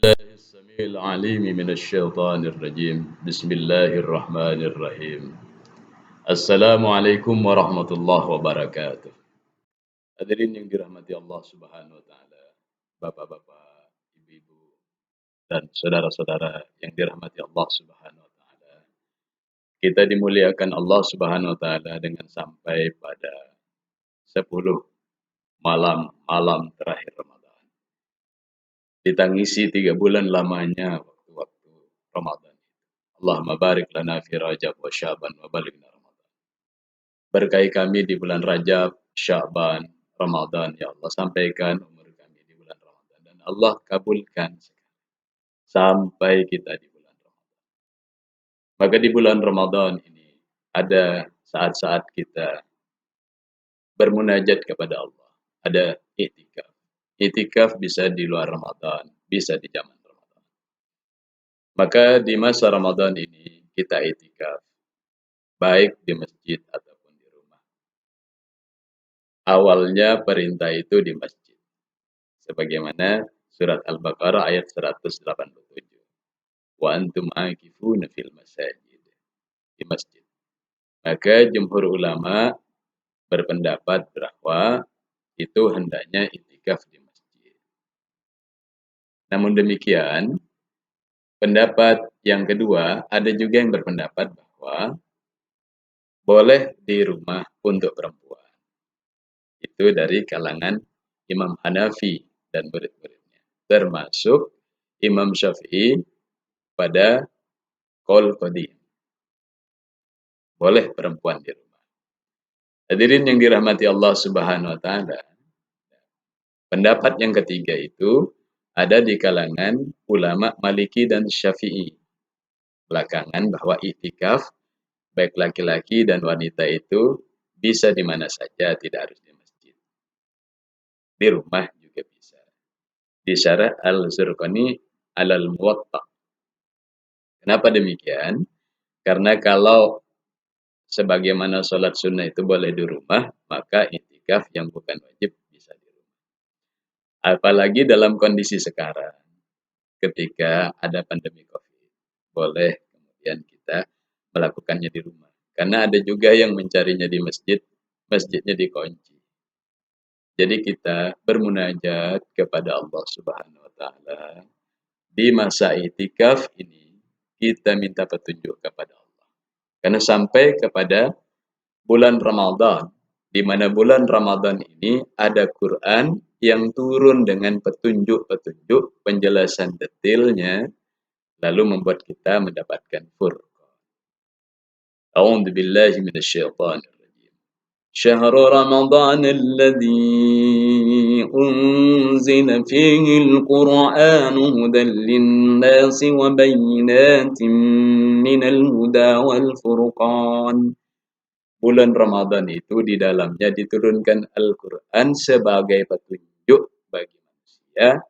السميع العليم من الشيطان الرجيم بسم الله الرحمن الرحيم السلام عليكم warahmatullahi wabarakatuh. Hadirin yang dirahmati Allah Subhanahu wa taala, Bapak-bapak, Ibu-ibu dan saudara-saudara yang dirahmati Allah Subhanahu wa taala. Kita dimuliakan Allah Subhanahu wa taala dengan sampai pada 10 malam-malam terakhir Ramadan. Ditangisi 3 bulan lamanya waktu-waktu Ramadan. Allahumma barik lana fi Rajab wa Sya'ban wa balighna Ramadan. Berkahi kami di bulan Rajab, Sya'ban, Ramadan, ya Allah, sampaikan umur kami di bulan Ramadan dan Allah kabulkan sampai kita di bulan Ramadan. Maka di bulan Ramadan ini ada saat-saat kita bermunajat kepada Allah. Ada i'tikaf. I'tikaf bisa di luar Ramadan, bisa di zaman Ramadan. Maka di masa Ramadan ini kita i'tikaf, baik di masjid ataupun di rumah. Awalnya perintah itu di masjid. Sebagaimana surat Al-Baqarah ayat 187. Wa antum akifuna fil masajid. Di masjid. Maka jumhur ulama berpendapat bahwa itu hendaknya i'tikaf di masjid. Namun demikian, pendapat yang kedua, ada juga yang berpendapat bahwa boleh di rumah untuk perempuan. Itu dari kalangan Imam Hanafi dan murid-muridnya. Termasuk Imam Syafi'i pada qaul qadim. Boleh perempuan di rumah. Hadirin yang dirahmati Allah Subhanahu wa taala. Pendapat yang ketiga itu ada di kalangan ulama Maliki dan Syafi'i. Belakangan bahwa i'tikaf baik laki-laki dan wanita itu bisa di mana saja, tidak harus di masjid. Di rumah juga bisa. Di syarah Al-Zurqani Alal Muwatta. Kenapa demikian? Karena kalau sebagaimana sholat sunnah itu boleh di rumah, maka i'tikaf yang bukan wajib bisa di rumah. Apalagi dalam kondisi sekarang, ketika ada pandemi COVID, boleh kemudian kita melakukannya di rumah. Karena ada juga yang mencarinya di masjid, masjidnya dikunci. Jadi kita bermunajat kepada Allah Subhanahu wa taala. Di masa i'tikaf ini kita minta petunjuk kepada Allah. Karena sampai kepada bulan Ramadan, di mana bulan Ramadan ini ada Quran yang turun dengan petunjuk-petunjuk, penjelasan detailnya, lalu membuat kita mendapatkan furqan. A'udzu billahi minasyaitonir rajim. Syahrul Ramadan alladzi unzila fihi al-Qur'an hudan lin-nasi wa bayyinatin minal huda wal furqan. Bulan Ramadan itu di dalamnya diturunkan Al-Quran sebagai petunjuk bagi manusia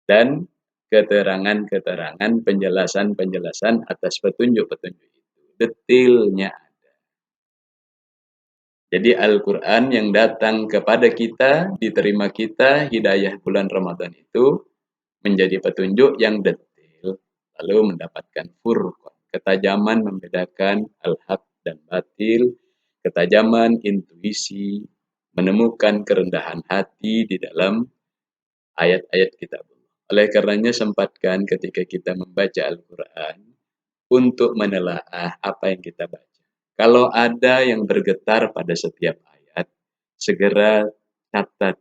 dan keterangan-keterangan, penjelasan-penjelasan atas petunjuk-petunjuk itu. Detailnya ada. Jadi Al-Quran yang datang kepada kita, diterima kita, hidayah bulan Ramadan itu menjadi petunjuk yang detail, lalu mendapatkan furqan, ketajaman membedakan al-haq dan batil, ketajaman intuisi, menemukan kerendahan hati di dalam ayat-ayat kitab Allah. Oleh karenanya sempatkan ketika kita membaca Al-Quran untuk menelaah apa yang kita baca. Kalau ada yang bergetar pada setiap ayat, segera catat,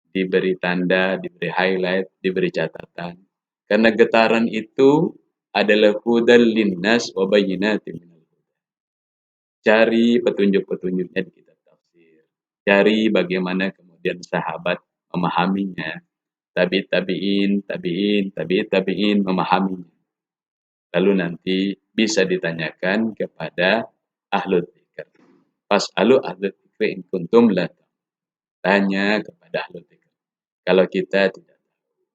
diberi tanda, diberi highlight, diberi catatan. Karena getaran itu adalah hudal linnas wa bayyinatin minal huda. Cari petunjuk-petunjuknya di kitab tafsir. Cari bagaimana kemudian sahabat memahaminya. Tabi'in memahaminya. Lalu nanti bisa ditanyakan kepada ahlu dzikr. Fas'alu ahlu dzikr in kuntum la ta'lamun. Tanya kepada ahlu dzikr kalau kita tidak tahu.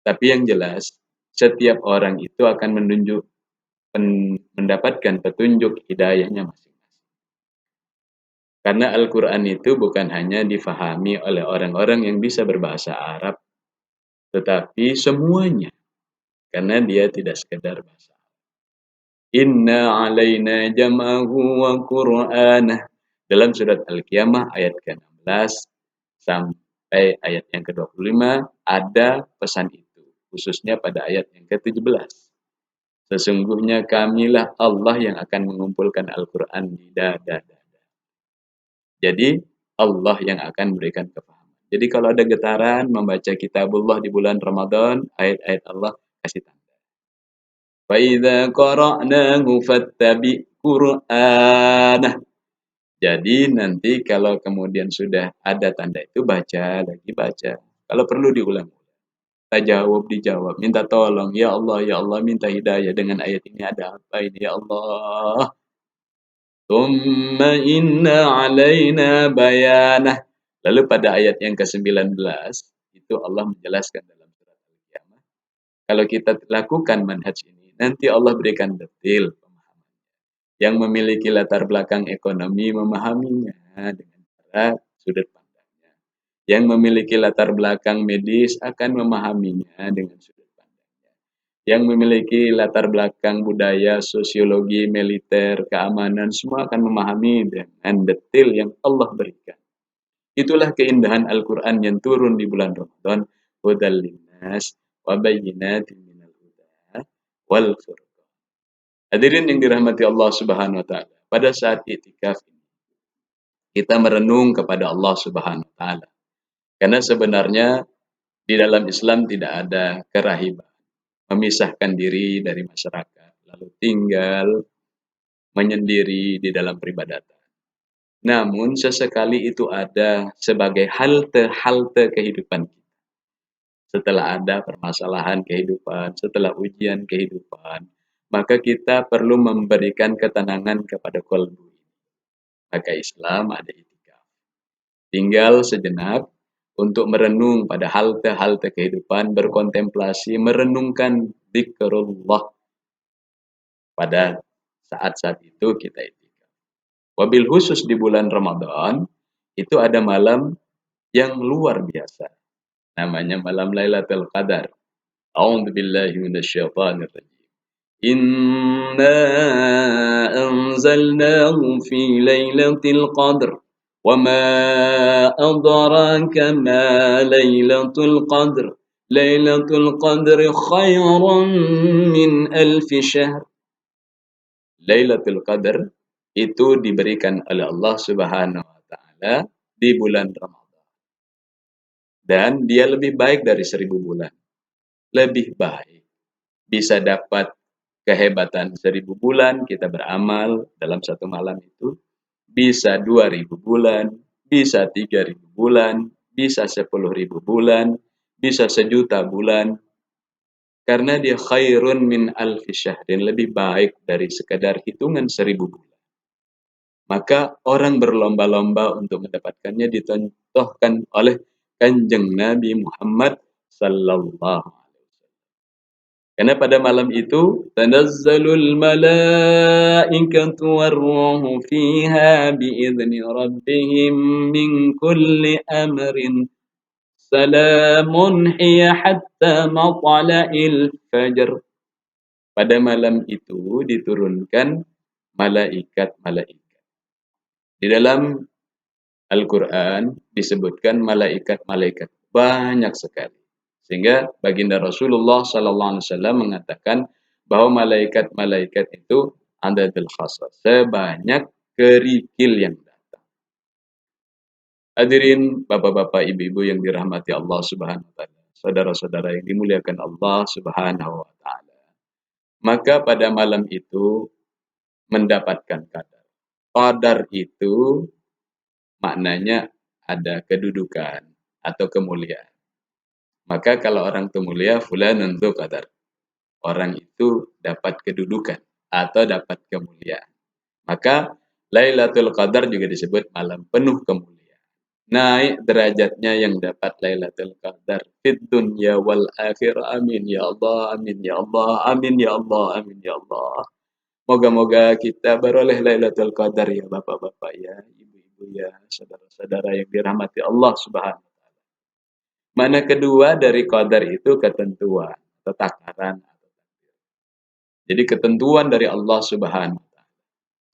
Tapi yang jelas, setiap orang itu akan mendapatkan petunjuk hidayahnya masing-masing. Karena Al-Quran itu bukan hanya difahami oleh orang-orang yang bisa berbahasa Arab, tetapi semuanya, karena dia tidak sekedar bahasa. Inna alaina jam'ahu wa qur'anah. Dalam surat Al-Qiyamah ayat ke-16 sampai ayat yang ke-25 ada pesan itu, khususnya pada ayat yang ke-17. Sesungguhnya kamilah Allah yang akan mengumpulkan Al-Quran di dada. Jadi Allah yang akan memberikan kefahaman. Jadi kalau ada getaran membaca kitabullah di bulan Ramadan, ayat-ayat Allah kasih tanda. فَإِذَا قَرَأْنَاهُ فَاتَّبِعْ قُرْآنَهُ. Jadi nanti kalau kemudian sudah ada tanda itu baca lagi baca. Kalau perlu diulang. Dijawab, minta tolong, ya Allah, minta hidayah dengan ayat ini ada apa ini ya Allah. Tsumma inna alaina bayanah. Lalu pada ayat yang ke-19 itu Allah menjelaskan dalam surat Al-Qiyamah. Kalau kita lakukan manhaj ini, nanti Allah berikan detail pemahaman. Yang memiliki latar belakang ekonomi memahaminya dengan cara sudut pandangnya. Yang memiliki latar belakang medis akan memahaminya dengan sudut pandangnya. Yang memiliki latar belakang budaya, sosiologi, militer, keamanan, semua akan memahami dengan detail yang Allah berikan. Itulah keindahan Al-Quran yang turun di bulan Ramadan. Hudal linnas wa bayyinatin minal huda wal furqan. Hadirin yang dirahmati Allah Subhanahu wa taala. Pada saat iktikaf ini kita merenung kepada Allah Subhanahu wa taala. Karena sebenarnya di dalam Islam tidak ada kerahiban, memisahkan diri dari masyarakat, lalu tinggal menyendiri di dalam peribadatan. Namun sesekali itu ada sebagai halte-halte kehidupan kita. Setelah ada permasalahan kehidupan, setelah ujian kehidupan, maka kita perlu memberikan ketenangan kepada kolbu. Maka Islam ada itikaf. Tinggal sejenak untuk merenung pada halte-halte kehidupan, berkontemplasi, merenungkan zikrullah. Pada saat-saat itu kita itikaf. Wabil khusus di bulan Ramadan, itu ada malam yang luar biasa. Namanya malam Lailatul Qadar. A'udzubillahi minasyaitonir rajim. Inna anzalnahu fi lailatul qadr. Wa ma adraka ma lailatul qadr. Lailatul qadri khairun min alfi syahr. Lailatul Qadar itu diberikan oleh Allah Subhanahu wa taala di bulan Ramadan. Dan dia lebih baik dari 1000 bulan. Lebih baik. Bisa dapat kehebatan 1000 bulan kita beramal dalam satu malam itu. Bisa 2000 bulan, bisa 3000 bulan, bisa 10.000 bulan, bisa 1.000.000 bulan. Karena dia khairun min alfi syahrin, lebih baik dari sekadar hitungan 1000 bulan. Maka orang berlomba-lomba untuk mendapatkannya dicontohkan oleh Kanjeng Nabi Muhammad sallallahu alaihi wasallam. Karena pada malam itu tanazzalul malaikatu warruhu fiha biizni rabbihim min kulli amrin. Salamun hiya hatta matla'il fajr. Pada malam itu diturunkan malaikat-malaikat. Di dalam Al-Quran disebutkan malaikat-malaikat banyak sekali. Sehingga baginda Rasulullah SAW mengatakan bahwa malaikat-malaikat itu adadul khasas, sebanyak kerikil yang datang. Hadirin bapak-bapak, ibu-ibu yang dirahmati Allah Subhanahu wa taala, saudara-saudara yang dimuliakan Allah Subhanahu wa taala. Maka pada malam itu mendapatkan qadar. Qadar itu maknanya ada kedudukan atau kemuliaan. Maka kalau orang itu mulia, fulanun dzu qadar. Orang itu dapat kedudukan atau dapat kemuliaan. Maka Lailatul Qadar juga disebut malam penuh kemuliaan. Naik derajatnya yang dapat Lailatul Qadar fid dunya wal akhirah. Amin ya Allah, amin ya Allah, amin ya Allah, amin ya Allah. Moga-moga kita beroleh Lailatul Qadar ya bapak-bapak ya, ibu-ibu ya, saudara-saudara yang dirahmati Allah Subhanahu wa taala. Mana kedua dari qadar itu ketentuan atau takaran. Jadi ketentuan dari Allah Subhanahu wa taala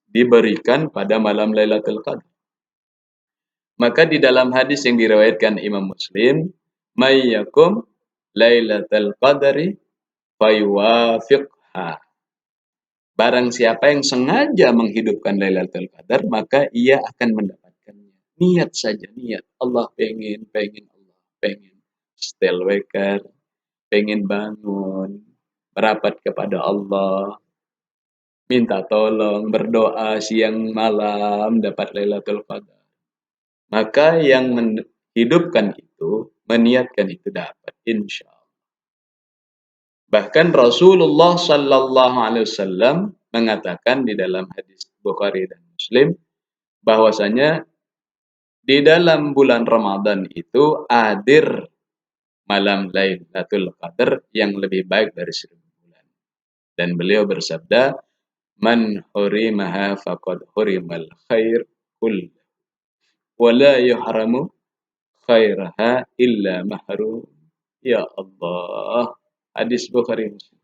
diberikan pada malam Lailatul Qadar. Maka di dalam hadis yang diriwayatkan Imam Muslim, "May yakum Lailatul Qadri fayuwafiqha." Barang siapa yang sengaja menghidupkan Lailatul Qadar, maka ia akan mendapatkannya. Niat saja, niat. Allah pengen Allah pengen. Setel waker, pengen bangun, merapat kepada Allah, minta tolong, berdoa siang malam, dapat Lailatul Qadar. Maka yang menghidupkan itu, meniatkan itu dapat, insya Allah. Bahkan Rasulullah Sallallahu Alaihi Wasallam mengatakan di dalam hadis Bukhari dan Muslim, bahwasanya di dalam bulan Ramadan itu hadir malam Lailatul Qadar yang lebih baik dari 1000 bulan. Dan beliau bersabda, "Man hurimaha faqad hurimal khair kull wa la yuhramu khairaha illa mahrum." Ya Allah. Hadis Bukhari Muslim.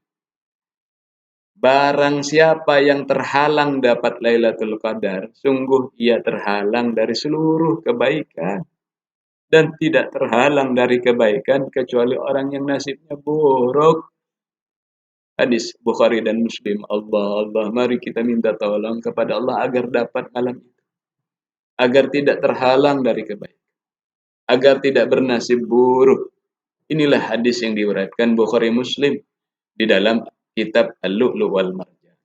Barang siapa yang terhalang dapat Lailatul Qadar, sungguh ia terhalang dari seluruh kebaikan. Dan tidak terhalang dari kebaikan kecuali orang yang nasibnya buruk. Hadis Bukhari dan Muslim. Allah, mari kita minta tolong kepada Allah agar dapat malam itu. Agar tidak terhalang dari kebaikan. Agar tidak bernasib buruk. Inilah hadis yang diriwayatkan Bukhari Muslim di dalam kitab Al-Lu'lu' wal Marjan.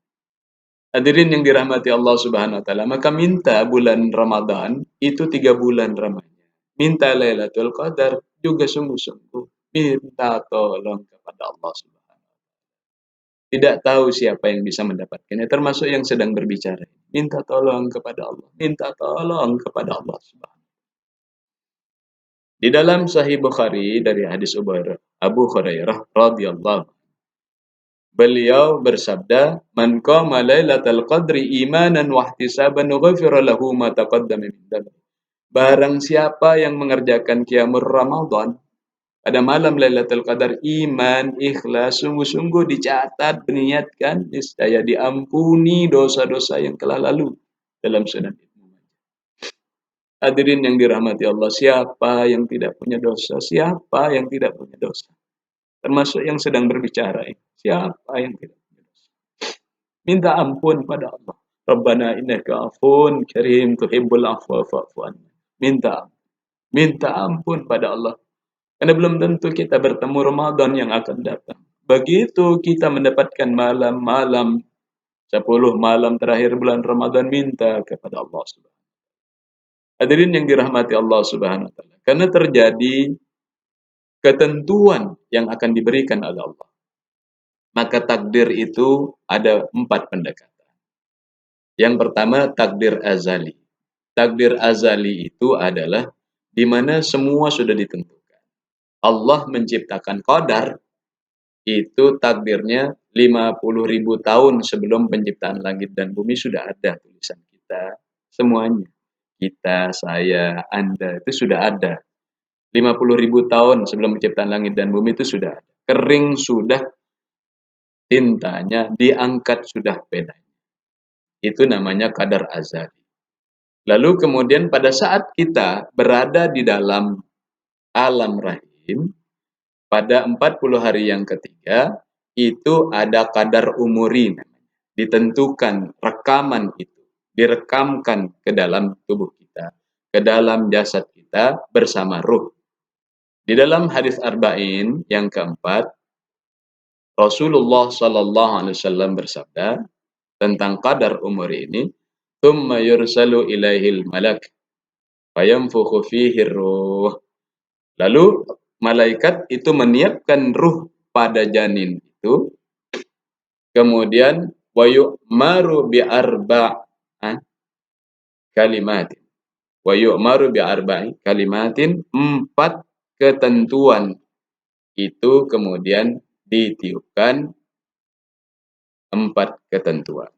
Hadirin yang dirahmati Allah Subhanahu wa taala, maka minta bulan Ramadan itu 3 bulan ramanya. Minta Lailatul Qadar juga sungguh-sungguh minta tolong kepada Allah Subhanahu wa taala. Tidak tahu siapa yang bisa mendapatkannya, termasuk yang sedang berbicara. Minta tolong kepada Allah, minta tolong kepada Allah Subhanahu. Di dalam Sahih Bukhari dari hadis Abu Hurairah radhiyallahu, beliau bersabda, "Man qama lailatal qadri imanan wa ihtisaban ghufira lahu ma taqaddama min dhanbi." Barang siapa yang mengerjakan qiyamul Ramadan pada malam Lailatul Qadar, iman, ikhlas, sungguh-sungguh dicatat, berniatkan, niscaya diampuni dosa-dosa yang telah lalu dalam sunnah. Hadirin yang dirahmati Allah, siapa yang tidak punya dosa? Siapa yang tidak punya dosa? Termasuk yang sedang berbicara ini. Siapa yang tidak punya dosa? Minta ampun pada Allah. Rabbana innaka afun karim tuhibbul afwa fa'fu anna. Minta ampun pada Allah. Karena belum tentu kita bertemu Ramadan yang akan datang. Begitu kita mendapatkan malam-malam 10 malam terakhir bulan Ramadan, minta kepada Allah Subhanahu. Hadirin yang dirahmati Allah Subhanahu wa taala. Karena terjadi ketentuan yang akan diberikan oleh Allah. Maka takdir itu ada 4 pendekatan. Yang pertama takdir azali. Takdir azali itu adalah di mana semua sudah ditentukan. Allah menciptakan qadar itu takdirnya 50.000 tahun sebelum penciptaan langit dan bumi sudah ada tulisan kita semuanya. Kita, saya, Anda itu sudah ada. 50.000 tahun sebelum penciptaan langit dan bumi itu sudah ada. Kering sudah tintanya, diangkat sudah pedanya. Itu namanya qadar azali. Lalu kemudian pada saat kita berada di dalam alam rahim, pada 40 hari yang ketiga, itu ada qadar umuri. Ditentukan rekaman itu. Direkamkan ke dalam tubuh kita. Ke dalam jasad kita bersama ruh. Di dalam hadis arba'in yang keempat, Rasulullah Sallallahu Alaihi Wasallam bersabda tentang qadar umur ini, "Tsumma yursalu ilaihil malak, fayamfukhu fihi ruh." Lalu malaikat itu menyiapkan ruh pada janin itu, kemudian wa yu'maru bi kalimatin. Wa yu'maru bi kalimatin, 4 ketentuan itu kemudian ditiupkan 4 ketentuan.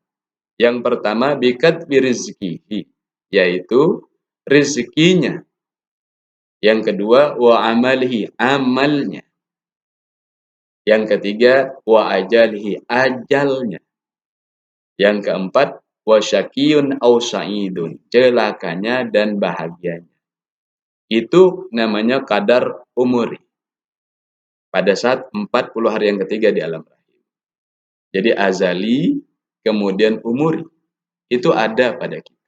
Yang pertama bikat birizkihi, yaitu rezekinya Yang kedua, wa amalihi, amalnya. Yang ketiga, wa ajalihi, ajalnya. Yang keempat, wa syakiyun au sa'idun, celakanya dan bahagianya. Itu namanya kadar umur. Pada saat 40 hari yang ketiga di alam rahim. Jadi azali, kemudian umuri. Itu ada pada kita.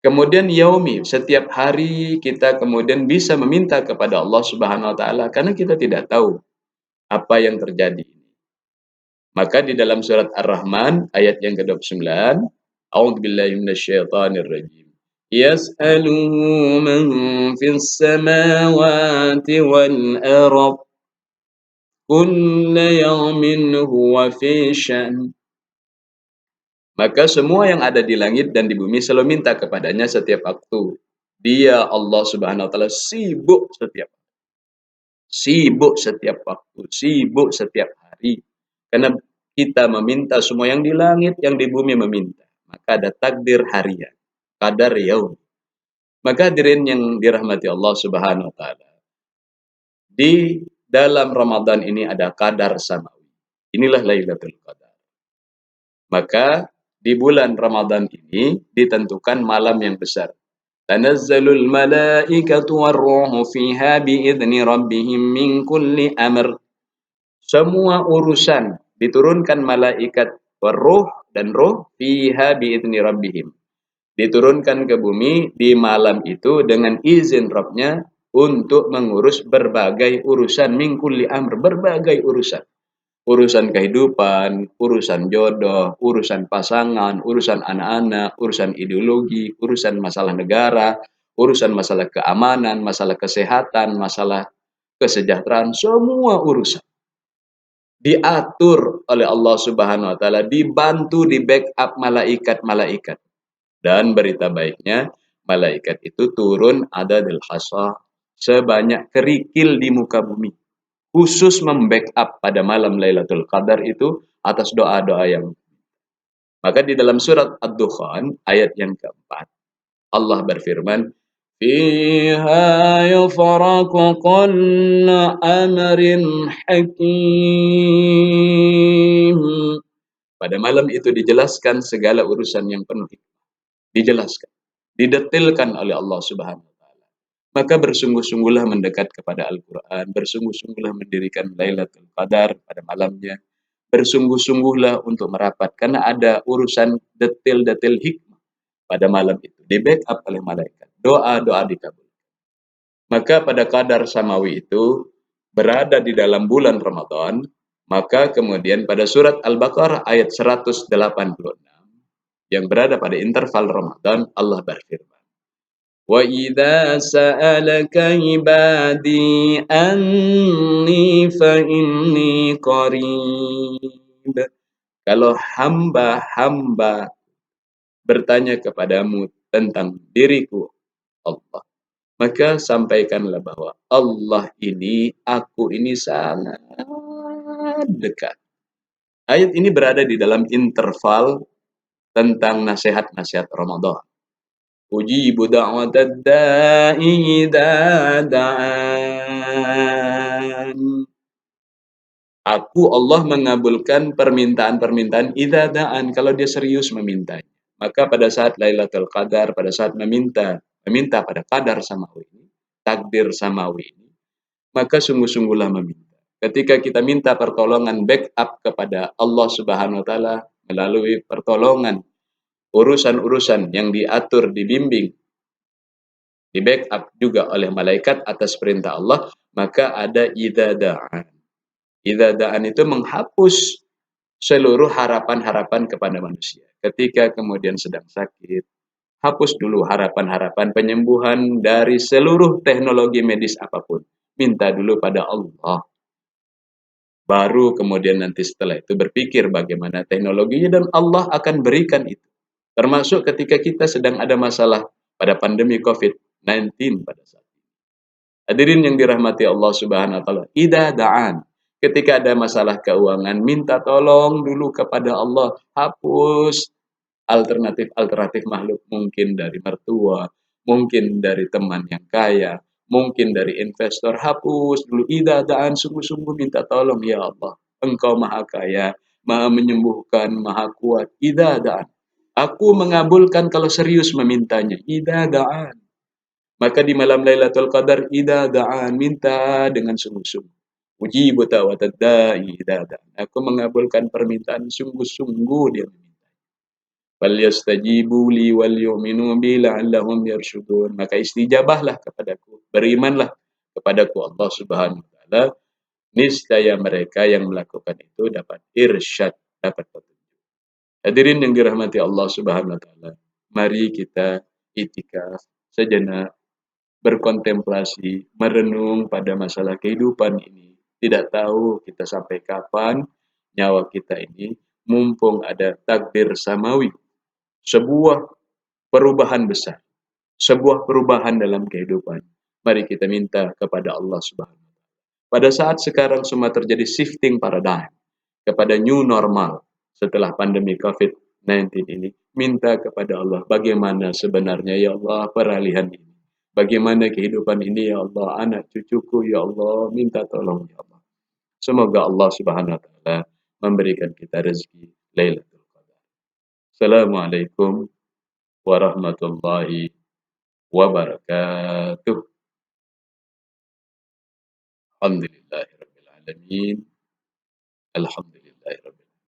Kemudian yaumi, setiap hari kita kemudian bisa meminta kepada Allah Subhanahu wa taala karena kita tidak tahu apa yang terjadi. Maka di dalam surat Ar-Rahman ayat yang ke-29, A'udzubillahi minasyaitonir rajim. Yas'aluhu man fis samawati wal ardh kulla yawmin huwa fi sya'n. Maka semua yang ada di langit dan di bumi selalu minta kepadanya setiap waktu. Dia Allah Subhanahu wa taala sibuk setiap waktu, sibuk setiap hari. Karena kita meminta semua yang di langit, yang di bumi meminta. Maka ada takdir harian, qadar yaum. Maka hadirin yang dirahmati Allah Subhanahu wa taala. Di dalam Ramadan ini ada qadar samawi. Inilah Lailatul Qadar. Maka di bulan Ramadan ini ditentukan malam yang besar. Tanazzalul malaikatu warruhu fiha biidzni rabbihim min kulli amr. Semua urusan diturunkan malaikat warruh dan roh fiha biidzni rabbihim. Diturunkan ke bumi di malam itu dengan izin Rabbnya untuk mengurus berbagai urusan min kulli amr, berbagai urusan. Urusan kehidupan, urusan jodoh, urusan pasangan, urusan anak-anak, urusan ideologi, urusan masalah negara, urusan masalah keamanan, masalah kesehatan, masalah kesejahteraan, semua urusan diatur oleh Allah Subhanahu wa taala, dibantu, di backup malaikat-malaikat. Dan berita baiknya, malaikat itu turun adadil hasa, sebanyak kerikil di muka bumi, khusus membackup pada malam Lailatul Qadar itu atas doa-doa yang. Maka di dalam surat Ad-Dukhan ayat yang keempat, Allah berfirman, "Fiha yufraqu kullu amrin hakim." Pada malam itu dijelaskan segala urusan yang penuh. Dijelaskan, didetailkan oleh Allah Subhanahu wa taala. Maka bersungguh-sungguhlah mendekat kepada Al-Qur'an, bersungguh-sungguhlah mendirikan Lailatul Qadar pada malamnya. Bersungguh-sungguhlah untuk merapat karena ada urusan detail-detail hikmah pada malam itu, di backup oleh malaikat. Doa-doa dikabul. Maka pada kadar samawi itu berada di dalam bulan Ramadan, maka kemudian pada surat Al-Baqarah ayat 186 yang berada pada interval Ramadan, Allah berfirman, "Wa idza sa'alaka ibadi anni fa inni qarib." Kalau hamba-hamba bertanya kepadamu tentang diriku Allah, maka sampaikanlah bahwa Allah ini, aku ini sangat dekat. Ayat ini berada di dalam interval tentang nasihat-nasihat Ramadan. Ujibu da'watad da'i idza da'an. Aku Allah mengabulkan permintaan-permintaan idza da'an, kalau dia serius memintanya. Maka pada saat Lailatul Qadar, pada saat meminta pada qadar samawi ini, takdir samawi ini, maka sungguh-sungguhlah meminta. Ketika kita minta pertolongan backup kepada Allah Subhanahu wa taala melalui pertolongan urusan-urusan yang diatur, dibimbing, di backup juga oleh malaikat atas perintah Allah, maka ada idza da'an. Idza da'an itu menghapus seluruh harapan-harapan kepada manusia. Ketika kemudian sedang sakit, hapus dulu harapan-harapan penyembuhan dari seluruh teknologi medis apapun. Minta dulu pada Allah. Baru kemudian nanti setelah itu berpikir bagaimana teknologinya, dan Allah akan berikan itu. Termasuk ketika kita sedang ada masalah pada pandemi COVID-19 pada saat ini. Hadirin yang dirahmati Allah Subhanahu wa taala, idza da'an. Ketika ada masalah keuangan, minta tolong dulu kepada Allah, hapus alternatif-alternatif makhluk, mungkin dari mertua, mungkin dari teman yang kaya, Mungkin dari investor, hapus dulu. Idza da'an, sungguh-sungguh minta tolong ya Allah. Engkau maha kaya, maha menyembuhkan, maha kuat. Idza da'an. Aku mengabulkan kalau serius memintanya. Idza da'an. Maka di malam Lailatul Qadar, idza da'an, minta dengan sungguh-sungguh. Ujibu da'watad da'i idza da'an. Aku mengabulkan permintaan sungguh-sungguh dia meminta. Falyastajibu li wal yu'minu bi la'allahum yarshudun. Maka istijabahlah kepadaku, berimanlah kepadaku Allah Subhanahu wa taala, niscaya mereka yang melakukan itu dapat irsyad, dapat petunjuk. Hadirin yang dirahmati Allah Subhanahu wa taala, mari kita itikaf sejenak, berkontemplasi, merenung pada masalah kehidupan ini. Tidak tahu kita sampai kapan nyawa kita ini, mumpung ada takdir samawi, sebuah perubahan besar, sebuah perubahan dalam kehidupan. Mari kita minta kepada Allah Subhanahu wa taala. Pada saat sekarang semua terjadi shifting paradigm kepada new normal setelah pandemi COVID-19 ini, minta kepada Allah bagaimana sebenarnya ya Allah peralihan ini. Bagaimana kehidupan ini ya Allah, anak cucuku ya Allah, minta tolong ya Allah. Semoga Allah Subhanahu wa taala memberikan kita rezeki Lailatul Qadar. Assalamualaikum warahmatullahi wabarakatuh. Alhamdulillahirabbil alamin. Alhamdulillahirabbil